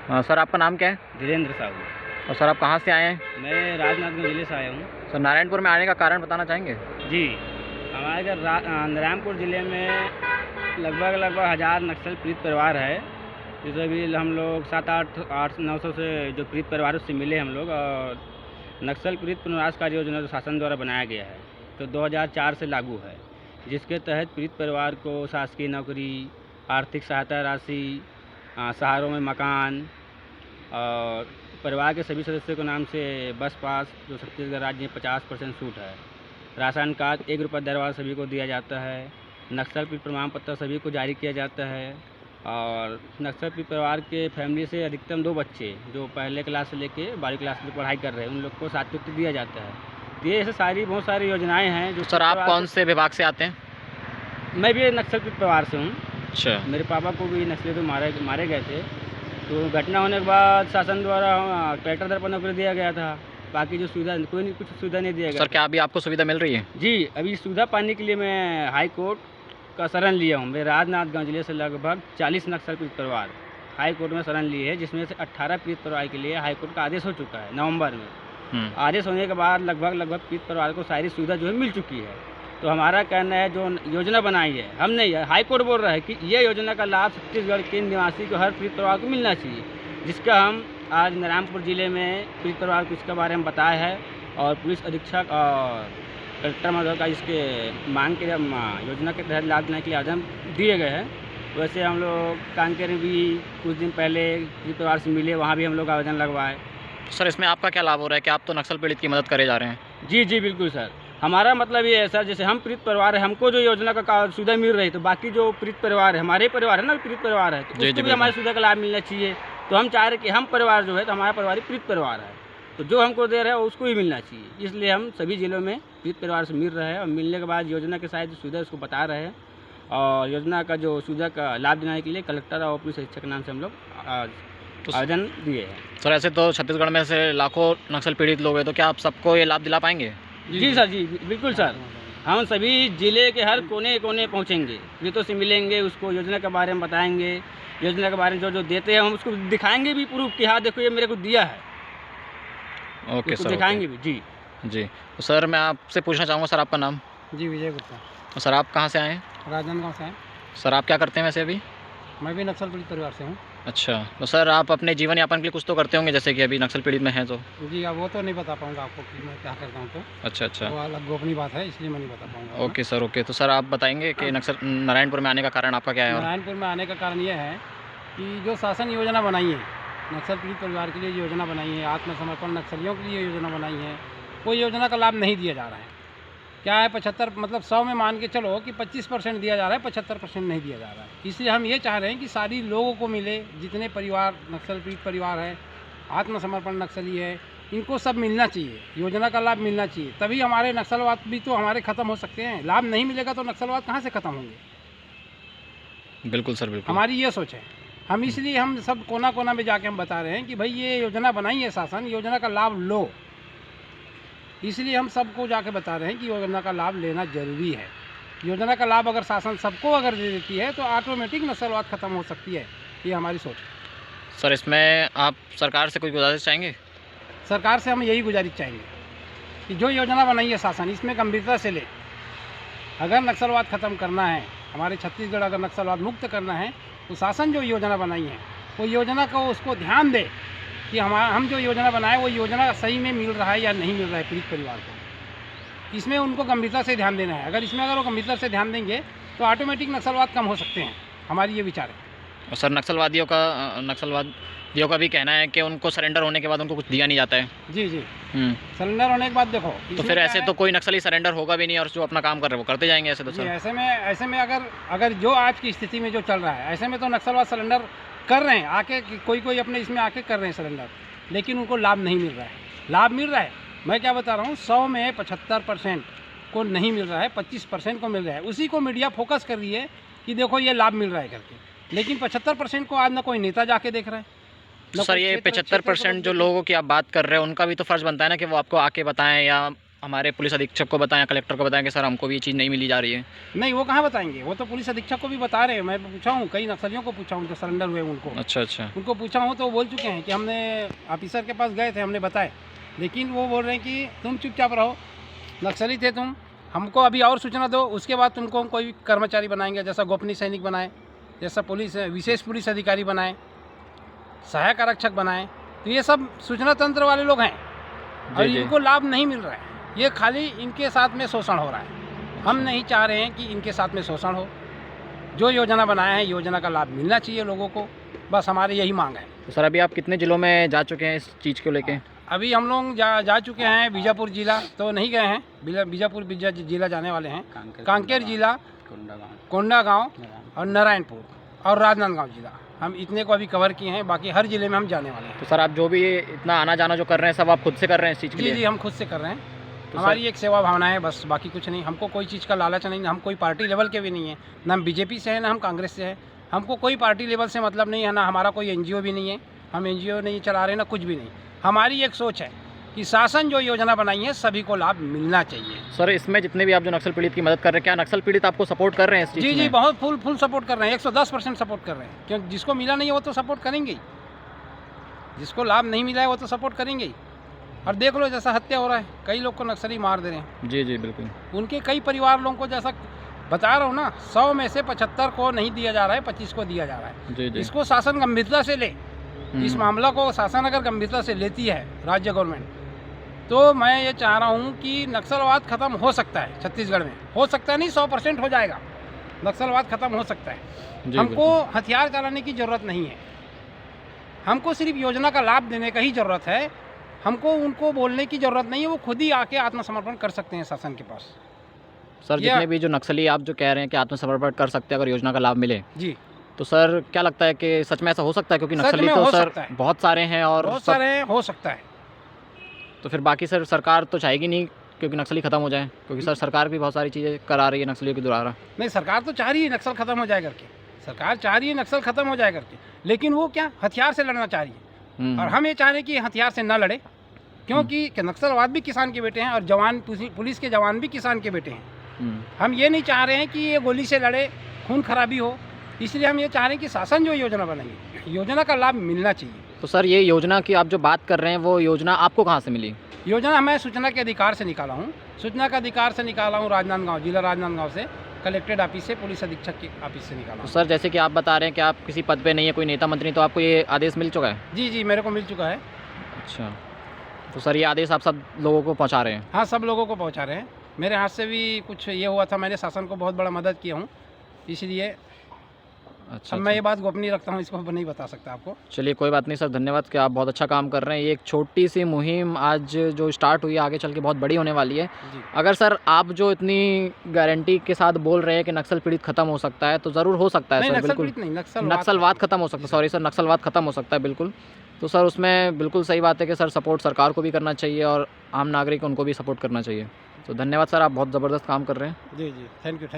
Sir आपका नाम क्या है? धीरेन्द्र साहू। और सर आप कहाँ से आए हैं? मैं राजनांदगांव जिले से आया हूँ। सर नारायणपुर में आने का कारण बताना चाहेंगे? जी, हमारे घर नारायणपुर ज़िले में लगभग 1000 नक्सल पीड़ित परिवार है। जैसे अभी हम लोग 700-800-900 से जो पीड़ित परिवारों से मिले हम लोग, और नक्सल पीड़ित पुनर्वास कार्य योजना जो शासन द्वारा बनाया गया है तो 2004 से लागू है, जिसके तहत पीड़ित परिवार को शासकीय नौकरी, आर्थिक सहायता राशि, शहरों में मकान और परिवार के सभी सदस्यों के नाम से बस पास जो छत्तीसगढ़ राज्य में 50% छूट है। राशन कार्ड 1 रुपये दर वाला सभी को दिया जाता है। नक्सल पीड़ित प्रमाण पत्र सभी को जारी किया जाता है। और नक्सल पीड़ित परिवार के फैमिली से अधिकतम 2 बच्चे जो पहले क्लास से लेके 12वीं क्लास तक पढ़ाई कर रहे हैं उन लोग को छात्रवृत्ति दिया जाता है। तो ये ऐसे बहुत सारी योजनाएँ हैं जो। सर आप कौन से विभाग से आते हैं? मैं भी नक्सल पीड़ित परिवार से हूँ। अच्छा। मेरे पापा को भी नक्सलियों में मारे गए थे। तो घटना होने के बाद शासन द्वारा कलेक्टर दर पर नौकरी दिया गया था। बाकी जो सुविधा कोई नहीं, कुछ सुविधा नहीं दिया गया। सर क्या अभी आपको सुविधा मिल रही है? जी, अभी सुविधा पाने के लिए मैं हाई कोर्ट का शरण लिया हूँ। मैं राजनांदगांव जिले से लगभग 40 नक्सल पीड़ित परिवार हाई कोर्ट में शरण लिए है, जिसमें से 18 पीड़ित परिवार के लिए हाई कोर्ट का आदेश हो चुका है नवंबर में। आदेश होने के बाद लगभग पीड़ित परिवार को सारी सुविधा जो है मिल चुकी है। तो हमारा कहना है जो योजना बनाई है हमने, हाई कोर्ट बोल रहा है कि ये योजना का लाभ छत्तीसगढ़ के निवासी को हर पीड़ित परिवार को मिलना चाहिए, जिसका हम आज नारायणपुर ज़िले में पीड़ित परिवार को इसके बारे में बताया है। और पुलिस अधीक्षक और कलेक्टर महोदय का इसके मांग के योजना के तहत लाभ देने के लिए आवेदन दिए गए हैं। वैसे हम लोग कांकेर में भी कुछ दिन पहले पीड़ित परिवार से मिले, वहाँ भी हम लोग आवेदन लगवाए। सर इसमें आपका क्या लाभ हो रहा है कि आप तो नक्सल पीड़ित की मदद करे जा रहे हैं? जी बिल्कुल सर, हमारा मतलब ये है सर, जैसे हम पीड़ित परिवार है, हमको जो योजना का सुविधा मिल रही है, तो बाकी जो पीड़ित परिवार है, हमारे परिवार है ना, पीड़ित परिवार है, तो उसको भी हमारी सुविधा का लाभ मिलना चाहिए। तो हम चाह रहे कि हम परिवार जो है तो हमारा परिवार पीड़ित परिवार है, तो जो हमको दे रहे हैं उसको भी मिलना चाहिए। इसलिए हम सभी जिलों में पीड़ित परिवार से मिल रहे हैं और मिलने के बाद योजना के साथ जो सुविधा उसको बता रहे हैं। और योजना का जो सुविधा का लाभ दिलाने के लिए कलेक्टर और पुलिस अधीक्षक के नाम से हम लोग आवेदन दिए हैं। सर ऐसे तो छत्तीसगढ़ में से लाखों नक्सल पीड़ित लोग हैं, तो क्या आप सबको ये लाभ दिला पाएंगे? जी सर, जी बिल्कुल सर, हम सभी ज़िले के हर कोने कोने पहुंचेंगे, पीड़ितों से मिलेंगे, उसको योजना के बारे में बताएंगे, योजना के बारे में जो देते हैं हम उसको दिखाएंगे भी प्रूफ कि हाँ देखो ये मेरे को दिया है। ओके सर, दिखाएंगे भी। जी तो सर मैं आपसे पूछना चाहूँगा, सर आपका नाम? जी विजय गुप्ता। तो सर आप कहाँ से आए हैं? राजनांदगांव से हैं। सर आप क्या करते हैं वैसे अभी? मैं भी नक्सल पीड़ित परिवार से हूँ। अच्छा, तो सर आप अपने जीवन यापन के लिए कुछ तो करते होंगे, जैसे कि अभी नक्सल पीड़ित में हैं तो? जी, अब वो तो नहीं बता पाऊँगा आपको कि मैं क्या करता हूँ। तो अच्छा, वो अलग गोपनीय बात है, इसलिए मैं नहीं बता पाऊँगा। Okay sir, okay. तो सर आप बताएंगे कि नक्सल नारायणपुर में आने का कारण आपका क्या है? नारायणपुर में आने का कारण ये है कि जो शासन योजना बनाई है नक्सल पीड़ित परिवार के लिए, योजना बनाई है, आत्मसमर्पण नक्सलियों के लिए योजना बनाई है, कोई योजना का लाभ नहीं दिया जा रहा है। क्या है 75 मतलब 100 में मान के चलो कि 25% दिया जा रहा है, 75% नहीं दिया जा रहा है। इसलिए हम ये चाह रहे हैं कि सारी लोगों को मिले, जितने परिवार नक्सल पीड़ित परिवार है, आत्मसमर्पण नक्सली है, इनको सब मिलना चाहिए, योजना का लाभ मिलना चाहिए, तभी हमारे नक्सलवाद भी तो हमारे ख़त्म हो सकते हैं। लाभ नहीं मिलेगा तो नक्सलवाद कहाँ से ख़त्म होंगे? बिल्कुल सर, बिल्कुल। हमारी ये सोच है। हम इसलिए हम सब कोना कोना में जाके हम बता रहे हैं कि भाई ये योजना बनाई है शासन, योजना का लाभ लो। इसलिए हम सबको जाके बता रहे हैं कि योजना का लाभ लेना जरूरी है। योजना का लाभ अगर शासन सबको अगर दे देती है तो ऑटोमेटिक नक्सलवाद खत्म हो सकती है, ये हमारी सोच है। सर इसमें आप सरकार से कोई गुजारिश चाहेंगे? सरकार से हम यही गुजारिश चाहेंगे कि जो योजना बनाई है शासन, इसमें गंभीरता से ले। अगर नक्सलवाद खत्म करना है, हमारे छत्तीसगढ़ अगर नक्सलवाद मुक्त करना है, तो शासन जो योजना बनाई है वो योजना को उसको ध्यान दे कि हम जो योजना बनाए वो योजना सही में मिल रहा है या नहीं मिल रहा है पीड़ित परिवार को। इसमें उनको गंभीरता से ध्यान देना है। अगर वो गंभीरता से ध्यान देंगे तो ऑटोमेटिक नक्सलवाद कम हो सकते हैं, हमारी ये विचार है। और सर नक्सलवादियों का भी कहना है कि उनको सरेंडर होने के बाद उनको कुछ दिया नहीं जाता है। जी सरेंडर होने के बाद देखो तो फिर ऐसे तो कोई नक्सली सरेंडर होगा भी नहीं और जो अपना काम कर रहे हैं वो करते जाएंगे ऐसे तो सर। ऐसे में अगर जो आज की स्थिति में जो चल रहा है, ऐसे में तो नक्सलवाद सरेंडर कर रहे हैं आके, कोई अपने इसमें आके कर रहे हैं सरेंडर, लेकिन उनको लाभ नहीं मिल रहा है। लाभ मिल रहा है, मैं क्या बता रहा हूँ, 100 में 75% को नहीं मिल रहा है, 25% को मिल रहा है। उसी को मीडिया फोकस कर रही है कि देखो ये लाभ मिल रहा है करके, लेकिन 75% को आज ना कोई नेता जाके देख रहा है। तो सर ये 75% जो लोगों की आप बात कर रहे हैं उनका भी तो फर्ज बनता है ना कि वो आपको आके बताएं या हमारे पुलिस अधीक्षक को बताएं, कलेक्टर को बताएं कि सर हमको भी ये चीज़ नहीं मिली जा रही है। नहीं, वो कहाँ बताएंगे, वो तो पुलिस अधीक्षक को भी बता रहे हैं। मैं पूछा हूँ, कई नक्सलियों को पूछा हूँ जो सरेंडर हुए उनको, अच्छा अच्छा। उनको पूछा हूँ तो वो बोल चुके हैं कि हमने ऑफिसर के पास गए थे, हमने बताए, लेकिन वो बोल रहे हैं कि तुम चुपचाप रहो, नक्सली थे तुम, हमको अभी और सूचना दो, उसके बाद तुमको हम कोई कर्मचारी बनाएंगे, जैसा गोपनीय सैनिक बनाए, जैसा पुलिस विशेष पुलिस अधिकारी बनाए, सहायक आरक्षक बनाए। तो ये सब सूचना तंत्र वाले लोग हैं और जी, जी। इनको लाभ नहीं मिल रहा है। ये खाली इनके साथ में शोषण हो रहा है। हम नहीं चाह रहे हैं कि इनके साथ में शोषण हो। जो योजना बनाया है, योजना का लाभ मिलना चाहिए लोगों को, बस हमारी यही मांग है। तो सर अभी आप कितने ज़िलों में जा चुके हैं इस चीज़ को लेके? अभी हम लोग जा चुके हैं। बीजापुर जिला तो नहीं गए हैं, बीजापुर जिला जाने वाले हैं, कांकेर जिला, कोंडागांव और नारायणपुर और राजनांदगांव जिला, हम इतने को अभी कवर किए हैं। बाकी हर जिले में हम जाने वाले हैं। तो सर आप जो भी इतना आना जाना जो कर रहे हैं सब आप खुद से कर रहे हैं इस चीज़ के जी लिए? जी, हम खुद से कर रहे हैं। तो हमारी एक सेवा भावना है बस, बाकी कुछ नहीं। हमको कोई चीज़ का लालच नहीं, हम कोई पार्टी लेवल के भी नहीं है, ना हम बीजेपी से हैं ना हम कांग्रेस से हैं। हमको कोई पार्टी लेवल से मतलब नहीं है, ना हमारा कोई एनजीओ भी नहीं है, हम एनजीओ नहीं चला रहे ना कुछ भी नहीं। हमारी एक सोच है कि शासन जो योजना बनाई है सभी को लाभ मिलना चाहिए। सर इसमें जितने भी आप जो नक्सल पीड़ित की मदद कर रहे हैं, क्या नक्सल पीड़ित आपको सपोर्ट कर रहे हैं इस चीज़ जी में? जी, बहुत फुल सपोर्ट कर रहे हैं, 110% सपोर्ट कर रहे हैं। क्योंकि जिसको मिला नहीं है वो तो सपोर्ट करेंगे ही, जिसको लाभ नहीं मिला है वो तो सपोर्ट करेंगे ही। और देख लो जैसा हत्या हो रहा है, कई लोग को नक्सली मार दे रहे हैं। जी जी बिल्कुल। उनके कई परिवार लोगों को, जैसा बता रहा हूँ ना, 100 में से 75 को नहीं दिया जा रहा है, 25 को दिया जा रहा है। जी जी। इसको शासन गंभीरता से ले, इस मामला को शासन अगर गंभीरता से लेती है, राज्य गवर्नमेंट, तो मैं ये चाह रहा हूँ कि नक्सलवाद खत्म हो सकता है छत्तीसगढ़ में। हो सकता है नहीं, 100% हो जाएगा, नक्सलवाद खत्म हो सकता है। जी, हमको हथियार चलाने की ज़रूरत नहीं है, हमको सिर्फ योजना का लाभ देने का ही ज़रूरत है। हमको उनको बोलने की ज़रूरत नहीं है, वो खुद ही आके आत्मसमर्पण कर सकते हैं शासन के पास। सर जितने भी जो नक्सली आप जो कह रहे हैं कि आत्मसमर्पण कर सकते हैं अगर योजना का लाभ मिले, जी, तो सर क्या लगता है कि सच में ऐसा हो सकता है? क्योंकि सच नक्सली में तो हो सर सकता है। बहुत सारे हैं और बहुत सब, सारे हैं, हो सकता है। तो फिर बाकी सर सरकार तो चाहेगी नहीं क्योंकि नक्सली खत्म हो जाए, क्योंकि सर सरकार भी बहुत सारी चीज़ें करा रही है नक्सलियों के द्वारा। नहीं, सरकार तो चाह रही है नक्सल खत्म हो जाए करके, सरकार चाह रही है नक्सल खत्म हो जाए करके, लेकिन वो क्या हथियार से लड़ना चाह रही है। और हम ये चाह रहे हैं कि हथियार से ना लड़े, क्योंकि नक्सलवाद भी किसान के बेटे हैं और जवान, पुलिस के जवान भी किसान के बेटे हैं। हम ये नहीं चाह रहे हैं कि ये गोली से लड़े, खून खराबी हो, इसलिए हम ये चाह रहे हैं कि शासन जो योजना बनाएंगे, योजना का लाभ मिलना चाहिए। तो सर ये योजना की आप जो बात कर रहे हैं वो योजना आपको कहाँ से मिली? योजना मैं सूचना के अधिकार से निकाला हूँ, सूचना का अधिकार से निकाला हूँ, राजनांदगांव जिला, राजनांदगांव से, कलेक्टेड ऑफिस से, पुलिस अधीक्षक के ऑफिस से निकाला तो हूँ। सर जैसे कि आप बता रहे हैं कि आप किसी पद पे नहीं है, कोई नेता मंत्री, तो आपको ये आदेश मिल चुका है? जी जी, मेरे को मिल चुका है। अच्छा, तो सर ये आदेश आप सब लोगों को पहुंचा रहे हैं? हाँ, सब लोगों को पहुंचा रहे हैं। मेरे हाथ से भी कुछ ये हुआ था, मैंने शासन को बहुत बड़ा मदद किया हूँ, इसलिए अच्छा, अब मैं ये बात गोपनीय रखता हूँ, इसको नहीं बता सकता आपको। चलिए कोई बात नहीं सर, धन्यवाद कि आप बहुत अच्छा काम कर रहे हैं। ये एक छोटी सी मुहिम आज जो स्टार्ट हुई है आगे चल के बहुत बड़ी होने वाली है। जी, अगर सर आप जो इतनी गारंटी के साथ बोल रहे हैं कि नक्सल पीड़ित खत्म हो सकता है, तो ज़रूर हो सकता है नहीं, सर, नक्सल बिल्कुल। पीड़ित नहीं, नक्सलवाद खत्म हो सकता है, सॉरी सर, नक्सलवाद खत्म हो सकता है बिल्कुल। तो सर उसमें बिल्कुल सही बात है कि सर सपोर्ट सरकार को भी करना चाहिए और आम नागरिक उनको भी सपोर्ट करना चाहिए। तो धन्यवाद सर, आप बहुत ज़बरदस्त काम कर रहे हैं। जी जी, थैंक यू।